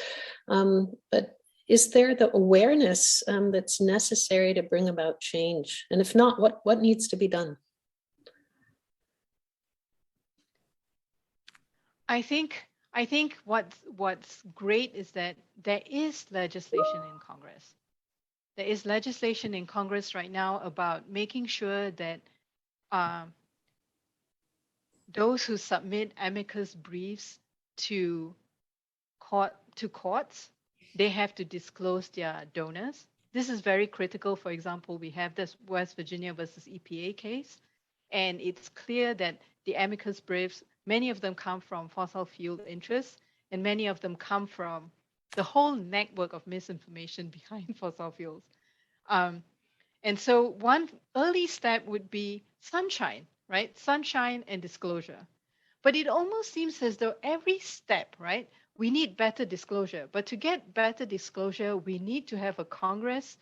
But is there the awareness that's necessary to bring about change? And if not, what needs to be done? I think what's great is that there is legislation in Congress. There is legislation in Congress right now about making sure that those who submit amicus briefs to courts, they have to disclose their donors. This is very critical. For example, we have this West Virginia versus EPA case, and it's clear that the amicus briefs, many of them come from fossil fuel interests, and many of them come from the whole network of misinformation behind fossil fuels. And so one early step would be sunshine, right? Sunshine and disclosure. But it almost seems as though every step, right, we need better disclosure. But to get better disclosure, we need to have a Congress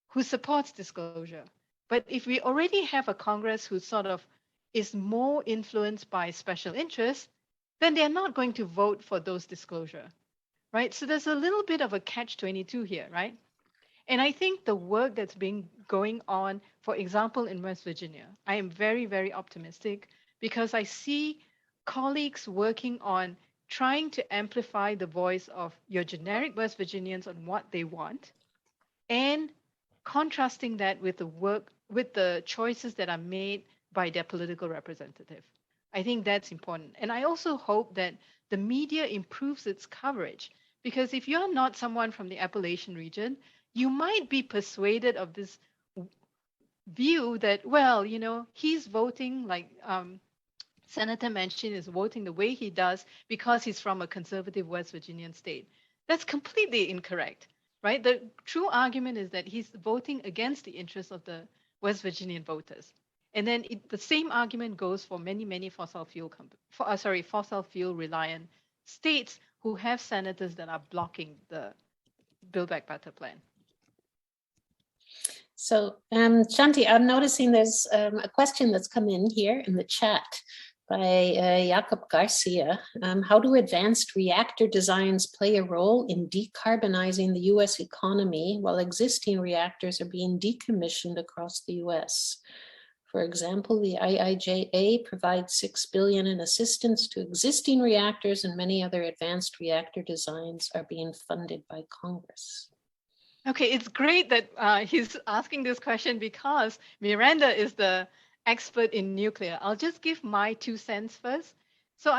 who supports disclosure. But if we already have a Congress who sort of is more influenced by special interests, then they're not going to vote for those disclosure, right? So there's a little bit of a catch-22 here, right? And I think the work that's been going on, for example, in West Virginia, I am very, very optimistic because I see colleagues working on trying to amplify the voice of your generic West Virginians on what they want, and contrasting that with the choices that are made by their political representative. I think that's important. And I also hope that the media improves its coverage, because if you're not someone from the Appalachian region, you might be persuaded of this view that, well, he's voting like Senator Manchin is voting the way he does because he's from a conservative West Virginian state. That's completely incorrect, right? The true argument is that he's voting against the interests of the West Virginian voters. And then the same argument goes for many fossil fuel reliant states who have senators that are blocking the Build Back Better plan. So, Shanti, I'm noticing there's a question that's come in here in the chat by Jacob Garcia. How do advanced reactor designs play a role in decarbonizing the US economy while existing reactors are being decommissioned across the US? For example, the IIJA provides $6 billion in assistance to existing reactors, and many other advanced reactor designs are being funded by Congress. Okay, it's great that he's asking this question because Miranda is the expert in nuclear. I'll just give my 2 cents first. So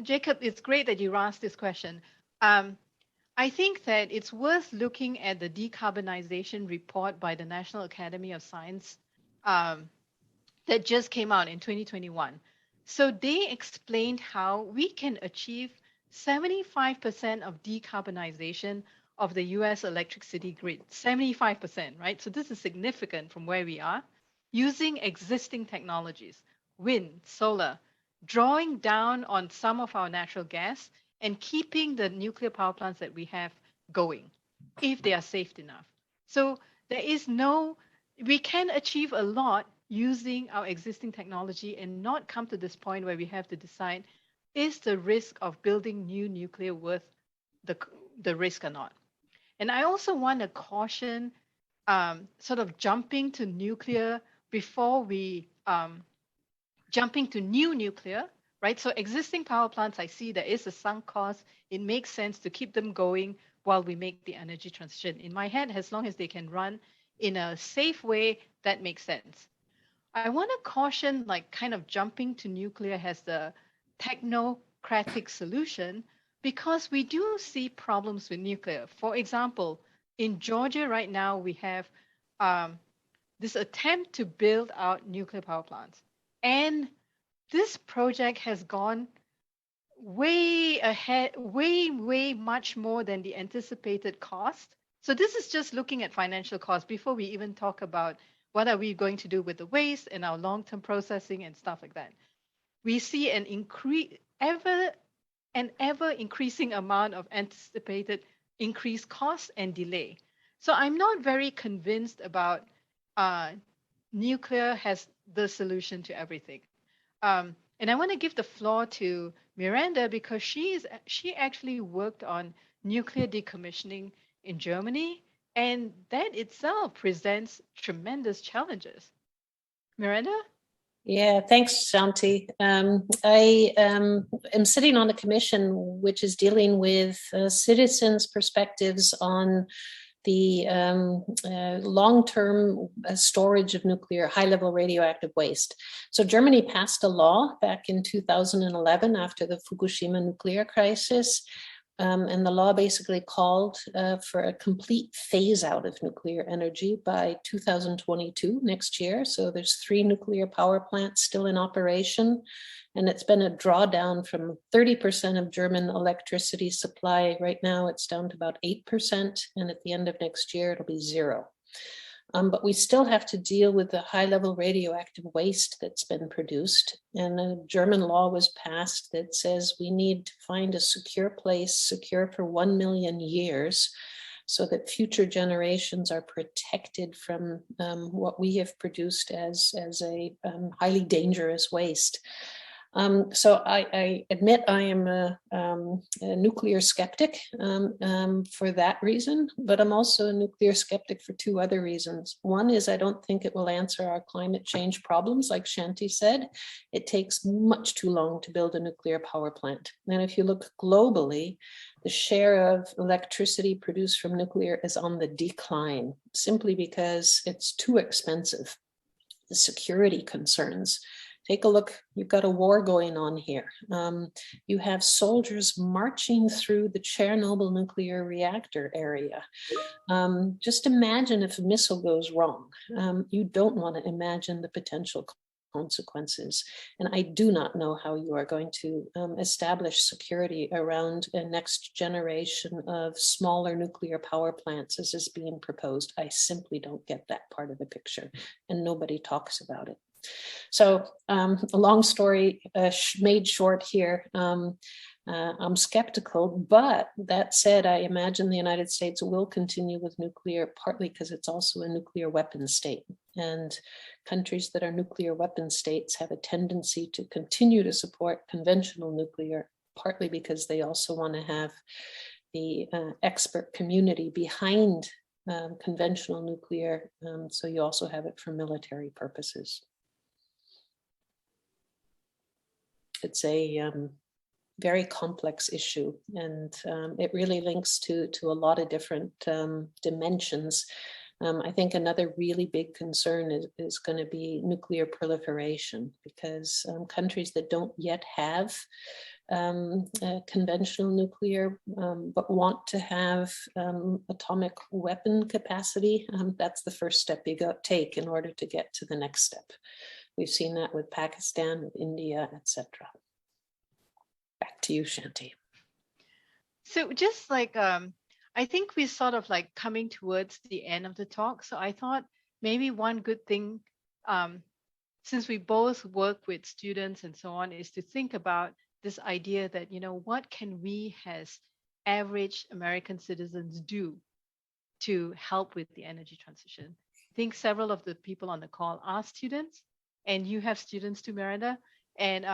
Jacob, it's great that you asked this question. I think that it's worth looking at the decarbonization report by the National Academy of Science that just came out in 2021. So they explained how we can achieve 75% of decarbonization of the US electricity grid, 75%, right? So this is significant from where we are, using existing technologies, wind, solar, drawing down on some of our natural gas and keeping the nuclear power plants that we have going, if they are safe enough. So we can achieve a lot using our existing technology and not come to this point where we have to decide, is the risk of building new nuclear worth the risk or not? And I also want to caution sort of jumping to nuclear before we jumping to new nuclear, right? So existing power plants, I see there is a sunk cost. It makes sense to keep them going while we make the energy transition. In my head, as long as they can run in a safe way, that makes sense. I want to caution, like, kind of jumping to nuclear as the technocratic solution, because we do see problems with nuclear. For example, in Georgia right now, we have this attempt to build out nuclear power plants. And this project has gone way ahead, way much more than the anticipated cost. So this is just looking at financial costs before we even talk about what are we going to do with the waste and our long-term processing and stuff like that. We see an ever increasing amount of anticipated increased costs and delay. So I'm not very convinced about nuclear has the solution to everything. And I want to give the floor to Miranda because she actually worked on nuclear decommissioning in Germany, and that itself presents tremendous challenges. Miranda? Yeah, thanks, Shanti. I am sitting on a commission which is dealing with citizens' perspectives on the long-term storage of nuclear high-level radioactive waste. So Germany passed a law back in 2011 after the Fukushima nuclear crisis. And the law basically called for a complete phase out of nuclear energy by 2022, next year. So there's 3 nuclear power plants still in operation. And it's been a drawdown from 30% of German electricity supply. Right now, it's down to about 8%. And at the end of next year, it'll be 0. But we still have to deal with the high-level radioactive waste that's been produced. And a German law was passed that says we need to find a secure place, secure for 1 million years, so that future generations are protected from what we have produced as a highly dangerous waste. So I admit I am a nuclear skeptic for that reason, but I'm also a nuclear skeptic for two other reasons. One is I don't think it will answer our climate change problems, like Shanti said. It takes much too long to build a nuclear power plant. And if you look globally, the share of electricity produced from nuclear is on the decline, simply because it's too expensive. The security concerns. Take a look, you've got a war going on here. You have soldiers marching through the Chernobyl nuclear reactor area. Just imagine if a missile goes wrong. You don't want to imagine the potential consequences. And I do not know how you are going to establish security around a next generation of smaller nuclear power plants as is being proposed. I simply don't get that part of the picture, and nobody talks about it. So a long story made short here. I'm skeptical, but that said, I imagine the United States will continue with nuclear, partly because it's also a nuclear weapon state. And countries that are nuclear weapon states have a tendency to continue to support conventional nuclear, partly because they also want to have the expert community behind conventional nuclear. So you also have it for military purposes. It's a very complex issue, and it really links to a lot of different dimensions. I think another really big concern is going to be nuclear proliferation, because countries that don't yet have conventional nuclear but want to have atomic weapon capacity, that's the first step you take in order to get to the next step. We've seen that with Pakistan, with India, etc. Back to you, Shanti. So just like, I think we're sort of like coming towards the end of the talk. So I thought maybe one good thing, since we both work with students and so on, is to think about this idea that, you know, what can we as average American citizens do to help with the energy transition? I think several of the people on the call are students, and you have students too, Miranda. And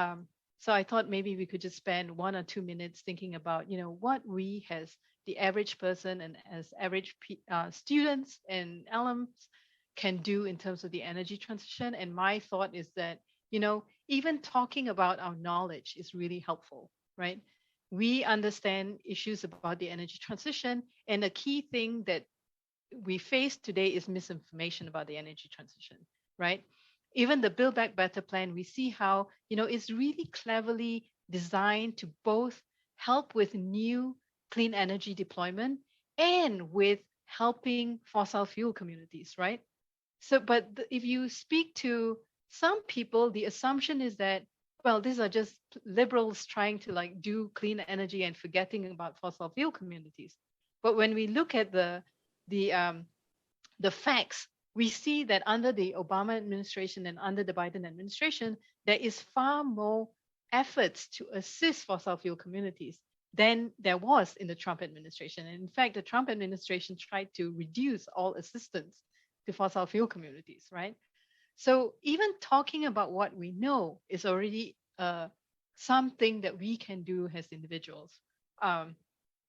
so I thought maybe we could just spend 1 or 2 minutes thinking about, you know, what we as the average person and as average students and alums can do in terms of the energy transition. And my thought is that, you know, even talking about our knowledge is really helpful, right? We understand issues about the energy transition, and a key thing that we face today is misinformation about the energy transition, right? Even the Build Back Better plan, we see how, you know, it's really cleverly designed to both help with new clean energy deployment and with helping fossil fuel communities, right? So, but if you speak to some people, the assumption is that, well, these are just liberals trying to like do clean energy and forgetting about fossil fuel communities. But when we look at the facts, we see that under the Obama administration and under the Biden administration, there is far more efforts to assist fossil fuel communities than there was in the Trump administration. And in fact, the Trump administration tried to reduce all assistance to fossil fuel communities, right? So even talking about what we know is already something that we can do as individuals. And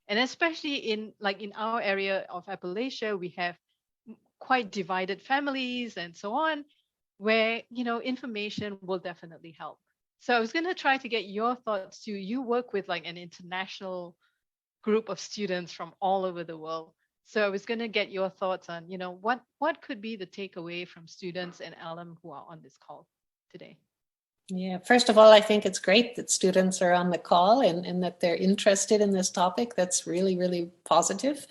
especially in our area of Appalachia, we have quite divided families and so on, where, you know, information will definitely help. So I was going to try to get your thoughts too. You work with like an international group of students from all over the world. So I was going to get your thoughts on, you know, what could be the takeaway from students and alum who are on this call today? Yeah, first of all, I think it's great that students are on the call and that they're interested in this topic. That's really, really positive.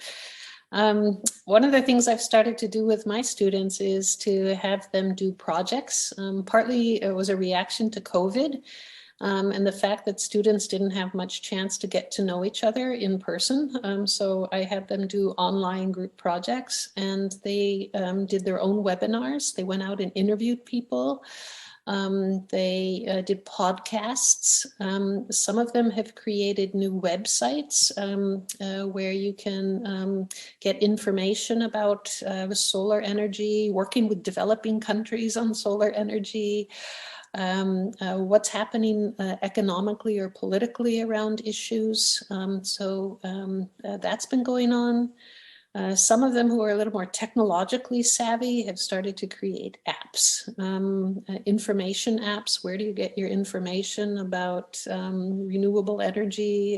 One of the things I've started to do with my students is to have them do projects. Partly it was a reaction to COVID and the fact that students didn't have much chance to get to know each other in person. So I had them do online group projects, and they did their own webinars. They went out and interviewed people. They did podcasts. Some of them have created new websites where you can get information about solar energy, working with developing countries on solar energy. what's happening economically or politically around issues. That's been going on. Some of them who are a little more technologically savvy have started to create apps, information apps. Where do you get your information about renewable energy?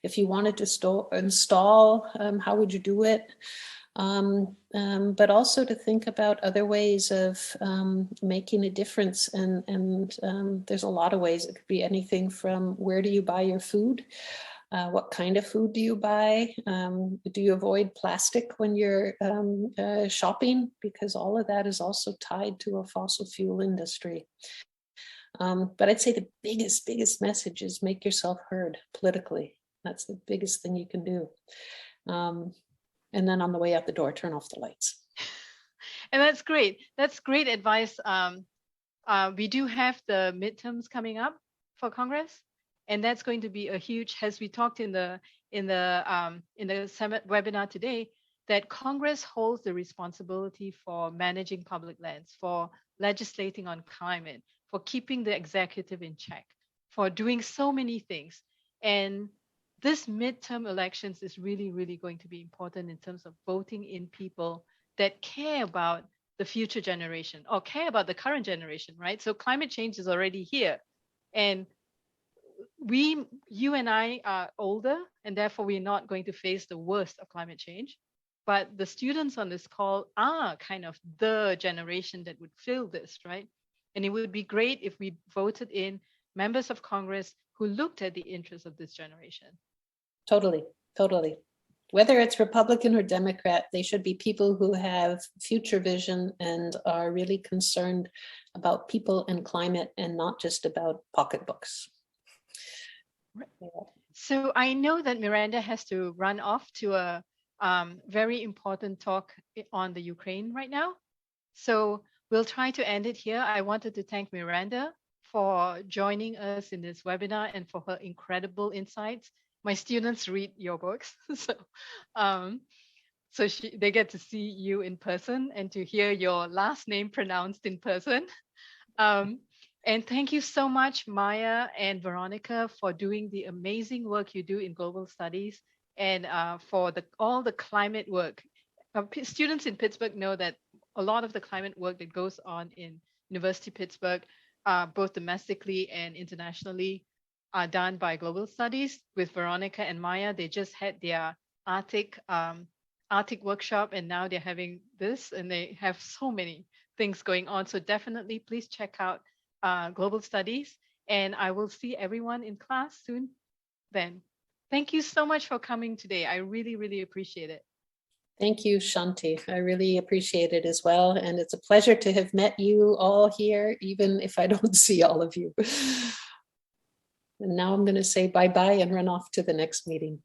If you wanted to install, how would you do it? But also to think about other ways of making a difference. And there's a lot of ways. It could be anything from where do you buy your food? What kind of food do you buy? Do you avoid plastic when you're shopping? Because all of that is also tied to a fossil fuel industry. But I'd say the biggest message is make yourself heard politically. That's the biggest thing you can do. And then on the way out the door, turn off the lights. And that's great. That's great advice. We do have the midterms coming up for Congress, and that's going to be a huge, as we talked in the summit webinar today, that Congress holds the responsibility for managing public lands, for legislating on climate, for keeping the executive in check, for doing so many things. And this midterm elections is really going to be important in terms of voting in people that care about the future generation or care about the current generation, right? So climate change is already here. And you and I are older, and therefore we're not going to face the worst of climate change. But the students on this call are kind of the generation that would feel this, right? And it would be great if we voted in members of Congress who looked at the interests of this generation. Totally. Whether it's Republican or Democrat, they should be people who have future vision and are really concerned about people and climate and not just about pocketbooks. So I know that Miranda has to run off to a very important talk on the Ukraine right now. So we'll try to end it here. I wanted to thank Miranda for joining us in this webinar and for her incredible insights. My students read your books, so they get to see you in person and to hear your last name pronounced in person. And thank you so much, Maya and Veronica, for doing the amazing work you do in global studies and for all the climate work. Students in Pittsburgh know that a lot of the climate work that goes on in University of Pittsburgh, both domestically and internationally, are done by global studies. With Veronica and Maya, they just had their Arctic workshop, and now they're having this, and they have so many things going on. So definitely please check out global studies, and I will see everyone in class soon then. Thank you so much for coming today. I really appreciate it. Thank you, Shanti. I really appreciate it as well. And it's a pleasure to have met you all here, even if I don't see all of you. And now I'm going to say bye-bye and run off to the next meeting.